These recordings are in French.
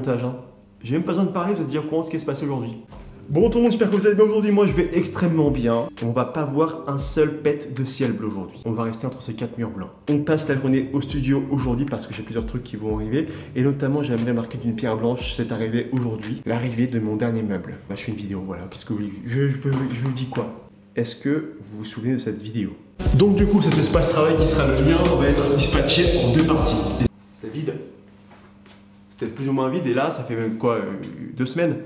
montage. Hein. J'ai même pas besoin de parler, vous êtes déjà au courant de ce qui se passe aujourd'hui. Bon tout le monde, j'espère que vous allez bien aujourd'hui. Moi je vais extrêmement bien. On va pas voir un seul pet de ciel bleu aujourd'hui. On va rester entre ces 4 murs blancs. On passe la journée au studio aujourd'hui parce que j'ai plusieurs trucs qui vont arriver. Et notamment j'aimerais marquer d'une pierre blanche, c'est arrivé aujourd'hui, l'arrivée de mon dernier meuble. Bah, je fais une vidéo, voilà, qu'est-ce que vous voulez. Je vous dis quoi? Est-ce que vous vous souvenez de cette vidéo? Donc du coup cet espace travail qui sera le mien va être dispatché en 2 parties. C'est vide. C'était plus ou moins vide et là ça fait même quoi 2 semaines.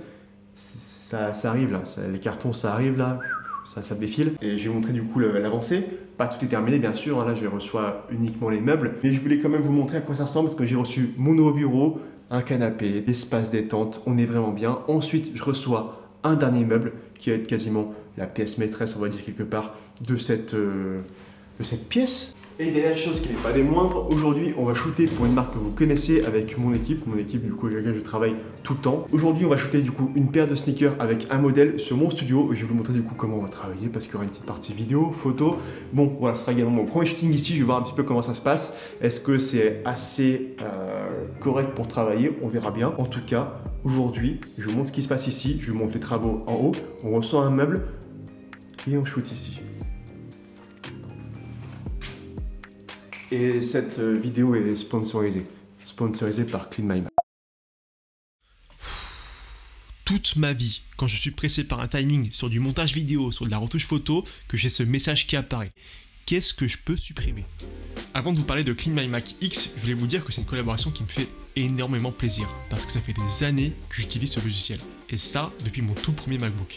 Ça arrive là, les cartons ça arrive là, ça défile. Et je vais vous montrer du coup l'avancée. Pas tout est terminé bien sûr, hein, là je reçois uniquement les meubles. Mais je voulais quand même vous montrer à quoi ça ressemble parce que j'ai reçu mon nouveau bureau, un canapé, l'espace détente, on est vraiment bien. Ensuite je reçois un dernier meuble qui va être quasiment la pièce maîtresse on va dire quelque part de cette pièce. Et dernière chose qui n'est pas des moindres, aujourd'hui on va shooter pour une marque que vous connaissez avec mon équipe du coup avec laquelle je travaille tout le temps. Aujourd'hui on va shooter du coup une paire de sneakers avec un modèle sur mon studio et je vais vous montrer du coup comment on va travailler parce qu'il y aura une petite partie vidéo, photo. Bon voilà, ce sera également mon premier shooting ici, je vais voir un petit peu comment ça se passe. Est-ce que c'est assez correct pour travailler? On verra bien. En tout cas, aujourd'hui je vous montre ce qui se passe ici, je vous montre les travaux en haut, on reçoit un meuble et on shoot ici. Et cette vidéo est sponsorisée par Clean My Mac. Toute ma vie, quand je suis pressé par un timing sur du montage vidéo, sur de la retouche photo, que j'ai ce message qui apparaît. Qu'est-ce que je peux supprimer? Avant de vous parler de Clean My Mac X, je voulais vous dire que c'est une collaboration qui me fait énormément plaisir, parce que ça fait des années que j'utilise ce logiciel, et ça depuis mon tout premier MacBook.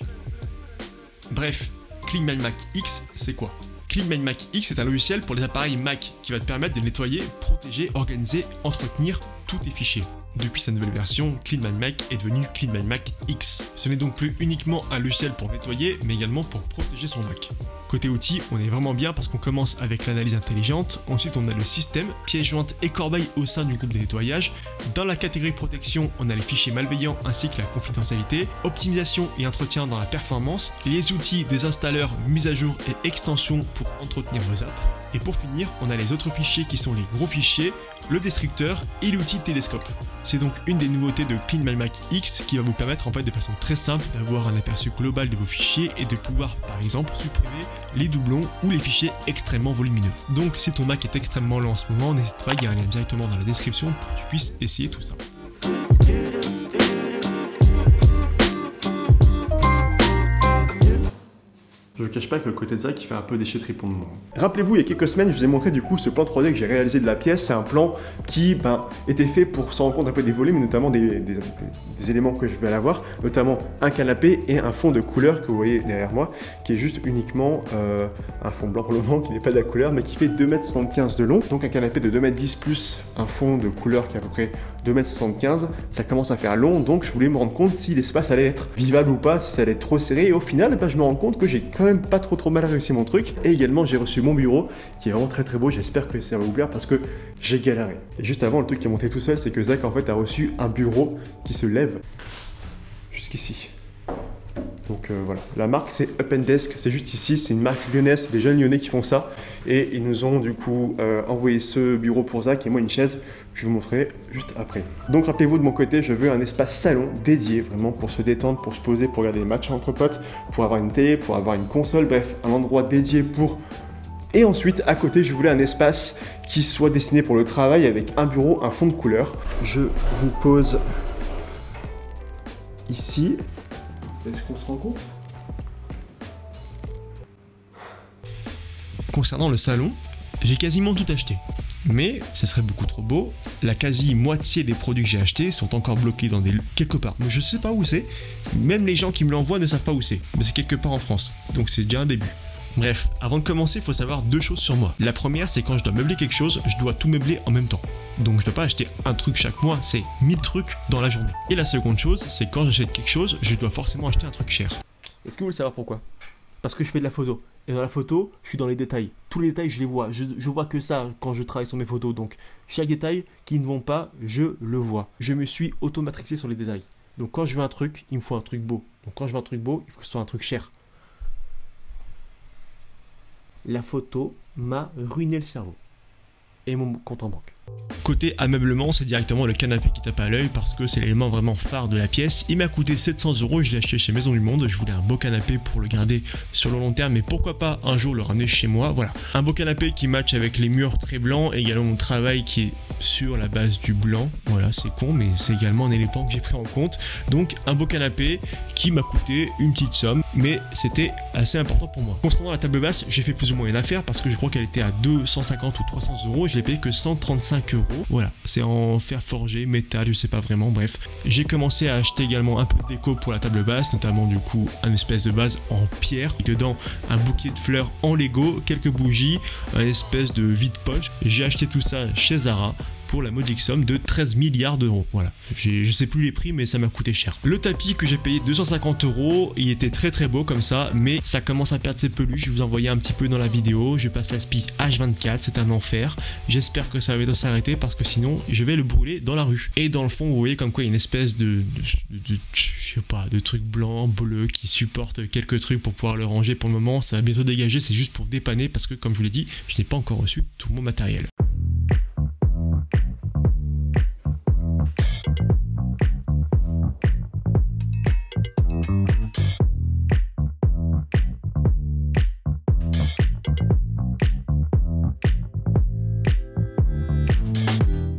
Bref, Clean My Mac X, c'est quoi? Clean My Mac X est un logiciel pour les appareils Mac qui va te permettre de nettoyer, protéger, organiser, entretenir tous tes fichiers. Depuis sa nouvelle version, Clean My Mac est devenu Clean My Mac X. Ce n'est donc plus uniquement un logiciel pour nettoyer, mais également pour protéger son Mac. Côté outils, on est vraiment bien parce qu'on commence avec l'analyse intelligente, ensuite on a le système, pièces jointes et corbeilles au sein du groupe de nettoyage. Dans la catégorie protection, on a les fichiers malveillants ainsi que la confidentialité, optimisation et entretien dans la performance, les outils des installeurs, mise à jour et extensions pour entretenir vos apps. Et pour finir, on a les autres fichiers qui sont les gros fichiers, le destructeur et l'outil télescope. C'est donc une des nouveautés de Clean My Mac X qui va vous permettre en fait de façon très simple d'avoir un aperçu global de vos fichiers et de pouvoir par exemple supprimer les doublons ou les fichiers extrêmement volumineux. Donc si ton Mac est extrêmement lent en ce moment, n'hésite pas, il y a un lien directement dans la description pour que tu puisses essayer tout ça. Je ne cache pas que le côté de ça qui fait un peu déchetterie pour le moment. Rappelez-vous, il y a quelques semaines, je vous ai montré du coup ce plan 3D que j'ai réalisé de la pièce. C'est un plan qui était fait pour se rendre compte un peu des volumes, notamment des éléments que je vais avoir, notamment un canapé et un fond de couleur que vous voyez derrière moi, qui est juste uniquement un fond blanc pour le moment, qui n'est pas de la couleur, mais qui fait 2,75 m de long. Donc un canapé de 2,10 m plus un fond de couleur qui est à peu près 2,75 m, ça commence à faire long, donc je voulais me rendre compte si l'espace allait être vivable ou pas, si ça allait être trop serré, et au final, je me rends compte que j'ai quand même pas trop mal réussi mon truc. Et également j'ai reçu mon bureau qui est vraiment très beau, j'espère que ça va vous plaire parce que j'ai galéré. Et juste avant, le truc qui est monté tout seul, c'est que Zach en fait a reçu un bureau qui se lève jusqu'ici. Donc voilà, la marque c'est Up & Desk, c'est juste ici, c'est une marque lyonnaise, c'est des jeunes lyonnais qui font ça. Et ils nous ont du coup envoyé ce bureau pour Zach et moi une chaise, je vous montrerai juste après. Donc rappelez-vous de mon côté, je veux un espace salon dédié vraiment pour se détendre, pour se poser, pour regarder les matchs entre potes, pour avoir une télé, pour avoir une console, bref, un endroit dédié pour... Et ensuite, à côté, je voulais un espace qui soit destiné pour le travail avec un bureau, un fond de couleur. Je vous pose ici. Est-ce qu'on se rend compte? Concernant le salon, j'ai quasiment tout acheté. Mais ce serait beaucoup trop beau, la quasi-moitié des produits que j'ai achetés sont encore bloqués dans quelque part. Mais je sais pas où c'est, même les gens qui me l'envoient ne savent pas où c'est. Mais c'est quelque part en France, donc c'est déjà un début. Bref, avant de commencer, il faut savoir 2 choses sur moi. La première, c'est quand je dois meubler quelque chose, je dois tout meubler en même temps. Donc je ne dois pas acheter un truc chaque mois, c'est 1000 trucs dans la journée. Et la seconde chose, c'est quand j'achète quelque chose, je dois forcément acheter un truc cher. Est-ce que vous voulez savoir pourquoi? Parce que je fais de la photo. Et dans la photo, je suis dans les détails. Tous les détails, je les vois. Je vois que ça quand je travaille sur mes photos. Donc chaque détail qui ne vont pas, je le vois. Je me suis automatrixé sur les détails. Donc quand je veux un truc, il me faut un truc beau. Donc quand je veux un truc beau, il faut que ce soit un truc cher. La photo m'a ruiné le cerveau. Et mon compte en banque. Côté ameublement, c'est directement le canapé qui tape à l'œil parce que c'est l'élément vraiment phare de la pièce. Il m'a coûté 700 €, je l'ai acheté chez Maison du Monde. Je voulais un beau canapé pour le garder sur le long terme, mais pourquoi pas un jour le ramener chez moi. Voilà, un beau canapé qui match avec les murs très blancs et également mon travail qui est sur la base du blanc. Voilà, c'est con, mais c'est également un élément que j'ai pris en compte. Donc un beau canapé qui m'a coûté une petite somme, mais c'était assez important pour moi. Concernant la table basse, j'ai fait plus ou moins une affaire parce que je crois qu'elle était à 250 ou 300 €. Je l'ai payé que 135 €. Voilà, c'est en fer forgé, métal, je sais pas vraiment, bref. J'ai commencé à acheter également un peu de déco pour la table basse, notamment du coup un espèce de vase en pierre. Dedans, un bouquet de fleurs en Lego, quelques bougies, un espèce de vide-poche. J'ai acheté tout ça chez Zara pour la modique somme de 13 milliards d'euros. Voilà, je sais plus les prix, mais ça m'a coûté cher. Le tapis que j'ai payé 250 €, il était très très beau comme ça, mais ça commence à perdre ses peluches. Je vous en voyais un petit peu dans la vidéo. Je passe l'aspi H24, c'est un enfer. J'espère que ça va bientôt s'arrêter parce que sinon je vais le brûler dans la rue. Et dans le fond, vous voyez comme quoi il y a une espèce de je sais pas, de truc blanc, bleu qui supporte quelques trucs pour pouvoir le ranger pour le moment. Ça va bientôt dégager, c'est juste pour dépanner parce que comme je vous l'ai dit, je n'ai pas encore reçu tout mon matériel.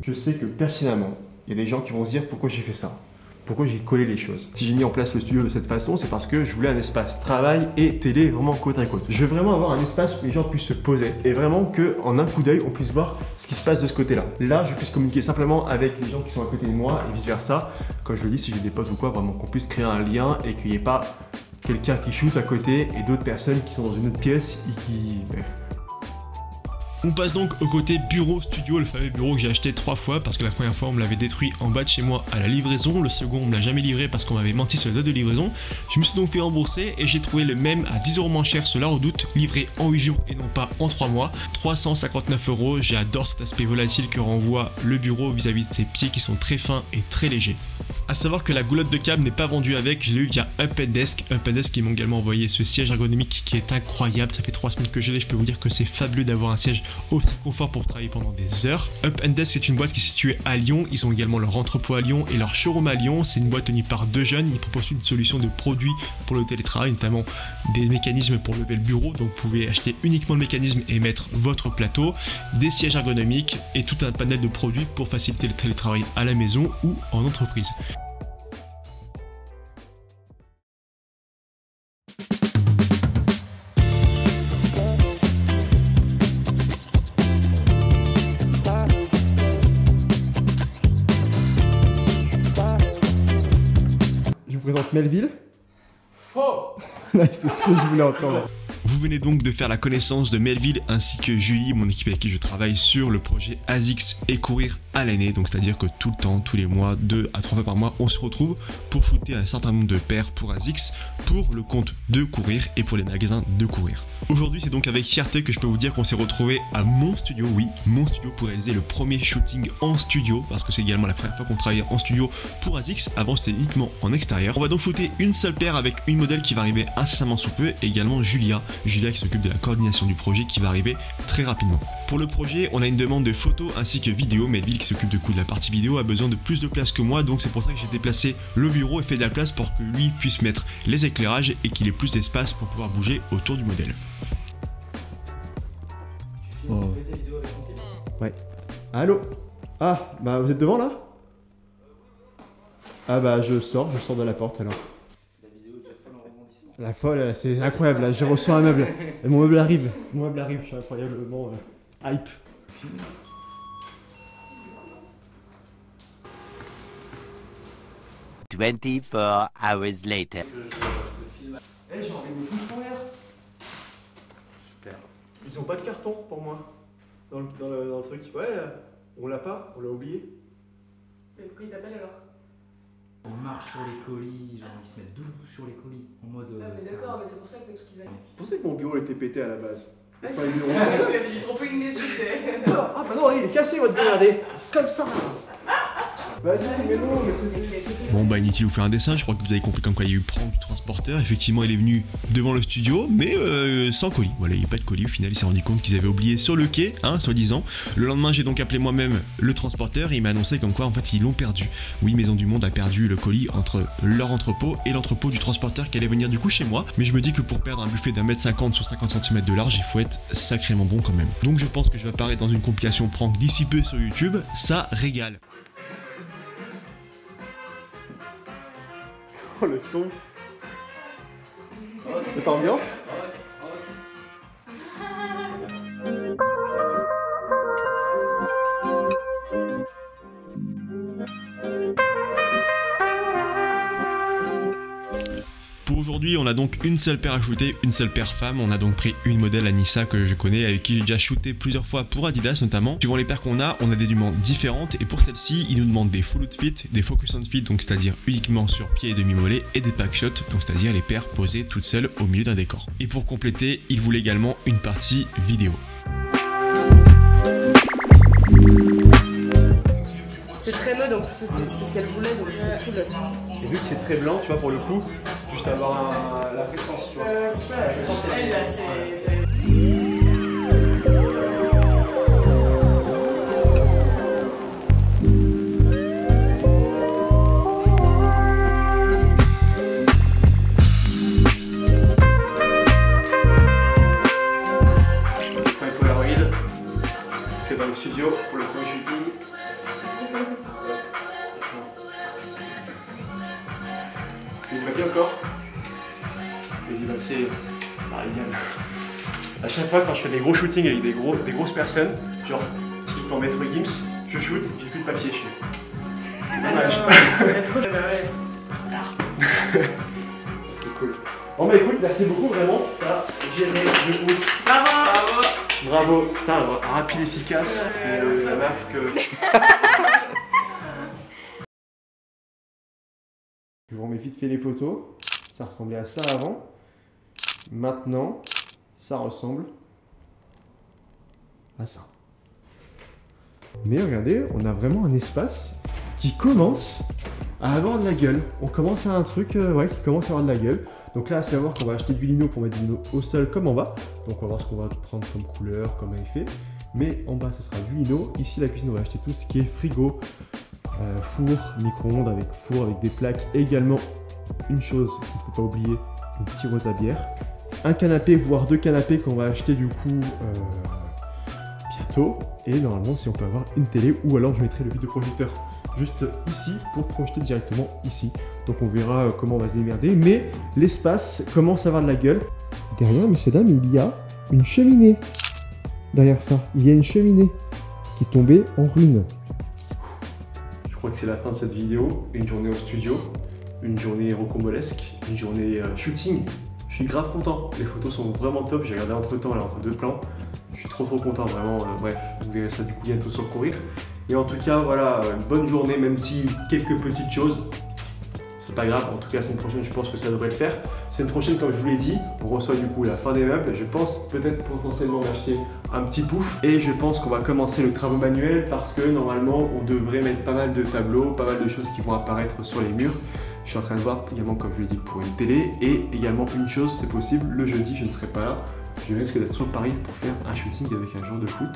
Je sais que pertinemment, il y a des gens qui vont se dire pourquoi j'ai fait ça. Pourquoi j'ai collé les choses. Si j'ai mis en place le studio de cette façon, c'est parce que je voulais un espace travail et télé vraiment côte à côte. Je veux vraiment avoir un espace où les gens puissent se poser et vraiment qu'en un coup d'œil, on puisse voir ce qui se passe de ce côté-là. Là, je puisse communiquer simplement avec les gens qui sont à côté de moi et vice-versa. Comme je le dis, si j'ai des potes ou quoi, vraiment qu'on puisse créer un lien et qu'il n'y ait pas quelqu'un qui shoot à côté et d'autres personnes qui sont dans une autre pièce et qui... Bref. On passe donc au côté bureau studio, le fameux bureau que j'ai acheté 3 fois parce que la première fois on me l'avait détruit en bas de chez moi à la livraison, le second on me l'a jamais livré parce qu'on m'avait menti sur la date de livraison. Je me suis donc fait rembourser et j'ai trouvé le même à 10 € moins cher sur la Redoute, livré en 8 jours et non pas en 3 mois, 359 €. J'adore cet aspect volatile que renvoie le bureau vis-à-vis de ses pieds qui sont très fins et très légers. A savoir que la goulotte de câble n'est pas vendue avec, je l'ai eu via Up & Desk. Up & Desk qui m'ont également envoyé ce siège ergonomique qui est incroyable, ça fait 3 semaines que je l'ai, je peux vous dire que c'est fabuleux d'avoir un siège aussi confort pour travailler pendant des heures. Up & Desk est une boîte qui est située à Lyon, ils ont également leur entrepôt à Lyon et leur showroom à Lyon. C'est une boîte tenue par 2 jeunes, ils proposent une solution de produits pour le télétravail, notamment des mécanismes pour lever le bureau, donc vous pouvez acheter uniquement le mécanisme et mettre votre plateau, des sièges ergonomiques et tout un panel de produits pour faciliter le télétravail à la maison ou en entreprise. Je vous présente Melville. Faux. C'est ce que je voulais entendre. Vous venez donc de faire la connaissance de Melville ainsi que Julie, mon équipe avec qui je travaille sur le projet ASICS et courir à l'année. Donc c'est à dire que tout le temps, tous les mois, 2 à 3 fois par mois, on se retrouve pour shooter un certain nombre de paires pour ASICS, pour le compte de courir et pour les magasins de courir. Aujourd'hui c'est donc avec fierté que je peux vous dire qu'on s'est retrouvé à mon studio, oui, mon studio pour réaliser le premier shooting en studio, parce que c'est également la première fois qu'on travaille en studio pour ASICS, avant c'était uniquement en extérieur. On va donc shooter une seule paire avec une modèle qui va arriver incessamment sous peu et également Julia qui s'occupe de la coordination du projet qui va arriver très rapidement. Pour le projet, on a une demande de photos ainsi que vidéo. Melville qui s'occupe de la partie vidéo a besoin de plus de place que moi, donc c'est pour ça que j'ai déplacé le bureau et fait de la place pour que lui puisse mettre les éclairages et qu'il ait plus d'espace pour pouvoir bouger autour du modèle. Oh. Ouais. Allô? Ah, bah vous êtes devant là? Ah bah je sors de la porte alors. La folle, c'est incroyable, là, j'ai reçu un meuble. Et mon meuble arrive, je suis incroyablement hype. 24 hours later. Eh, j'ai envie de me foutre en l'air. Super. Ils ont pas de carton pour moi. Dans le truc. Ouais, on l'a pas, on l'a oublié. Mais pourquoi ils t'appellent alors? On marche sur les colis, genre ils se mettent debout sur les colis, en mode... Ah mais d'accord, mais c'est pour ça que les trucs ils arrivent. C'est pour ça que mon bureau était pété à la base. Ah Enfin, c'est ils ça, l'ont- vous avez du trampoline dessus, c'est... Ah bah non, il est cassé votre bureau, regardez. Comme ça. Vas-y, mais non, mais c'est... Bon bah inutile de vous faire un dessin, je crois que vous avez compris comme quoi il y a eu prank du transporteur. Effectivement il est venu devant le studio mais sans colis. Voilà, il n'y a pas de colis, au final il s'est rendu compte qu'ils avaient oublié sur le quai, hein, soi-disant. Le lendemain j'ai donc appelé moi-même le transporteur et il m'a annoncé comme quoi en fait ils l'ont perdu. Oui, Maison du Monde a perdu le colis entre leur entrepôt et l'entrepôt du transporteur qui allait venir du coup chez moi. Mais je me dis que pour perdre un buffet d'1 m 50 sur 50 cm de large, il faut être sacrément bon quand même. Donc je pense que je vais apparaître dans une compilation prank d'ici peu sur YouTube, ça régale. Oh le son. Cette ambiance. Pour aujourd'hui, on a donc une seule paire à shooter, une seule paire femme. On a donc pris une modèle Anissa que je connais, avec qui j'ai déjà shooté plusieurs fois pour Adidas notamment. Suivant les paires qu'on a des demandes différentes. Et pour celle-ci, ils nous demandent des full fit, des focus on fit, donc c'est-à-dire uniquement sur pied et demi-mollet, et des pack shots, donc c'est-à-dire les paires posées toutes seules au milieu d'un décor. Et pour compléter, ils voulaient également une partie vidéo. C'est très mode en plus, c'est ce qu'elle voulait, donc c'est cool. Et vu que c'est très blanc, tu vois, pour le coup, juste avoir la fréquence, tu vois. C'est ça, la fréquence, elle là, c'est. Un Polaroid fait dans le studio pour le premier shooting. C'est du papier encore. Et du papier, ça régale. À chaque fois quand je fais des gros shootings avec des grosses personnes, genre typiquement Maître Gims, je shoot, j'ai plus de papier, je fais. C'est dommage. C'est cool. Bon bah écoute, merci beaucoup vraiment. T'as géré le coup. Bravo! Bravo, putain, rapide, efficace, c'est la meuf que... Je vous remets vite fait les photos, ça ressemblait à ça avant. Maintenant, ça ressemble à ça. Mais regardez, on a vraiment un espace qui commence à avoir de la gueule. On commence à un truc ouais, qui commence à avoir de la gueule. Donc là, à savoir qu'on va acheter du lino pour mettre du lino au sol comme en bas. Donc on va voir ce qu'on va prendre comme couleur, comme effet. Mais en bas, ce sera du lino. Ici, la cuisine, on va acheter tout ce qui est frigo, four, micro-ondes avec four, avec des plaques. Et également, une chose qu'il ne faut pas oublier, une tireuse à bière. Un canapé, voire 2 canapés qu'on va acheter du coup bientôt. Et normalement, si on peut avoir une télé, ou alors je mettrai le vidéoprojecteur juste ici pour projeter directement ici. Donc on verra comment on va se démerder. Mais l'espace commence à avoir de la gueule. Derrière, messieurs dames, il y a une cheminée. Derrière ça, il y a une cheminée qui est tombée en ruine. Je crois que c'est la fin de cette vidéo. Une journée au studio, une journée rocambolesque, une journée shooting. Je suis grave content. Les photos sont vraiment top. J'ai regardé entre temps là, entre deux plans. Je suis trop content, vraiment. Bref, vous verrez ça du coup bientôt sur Courir. Et en tout cas, voilà, une bonne journée, même si quelques petites choses, c'est pas grave. En tout cas, la semaine prochaine, je pense que ça devrait le faire. La semaine prochaine, comme je vous l'ai dit, on reçoit du coup la fin des meubles. Je pense peut-être potentiellement m'acheter un petit pouf. Et je pense qu'on va commencer le travaux manuel parce que normalement, on devrait mettre pas mal de tableaux, pas mal de choses qui vont apparaître sur les murs. Je suis en train de voir également, comme je l'ai dit, pour une télé. Et également une chose, c'est possible, le jeudi, je ne serai pas là. Je risque d'être sur Paris pour faire un shooting avec un joueur de foot.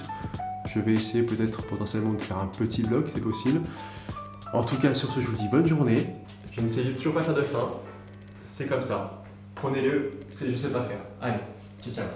Je vais essayer peut-être potentiellement de faire un petit vlog, c'est possible. En tout cas, sur ce, je vous dis bonne journée. Je ne sais toujours pas faire de fin. C'est comme ça. Prenez-le, je sais pas faire. Allez, ciao ciao.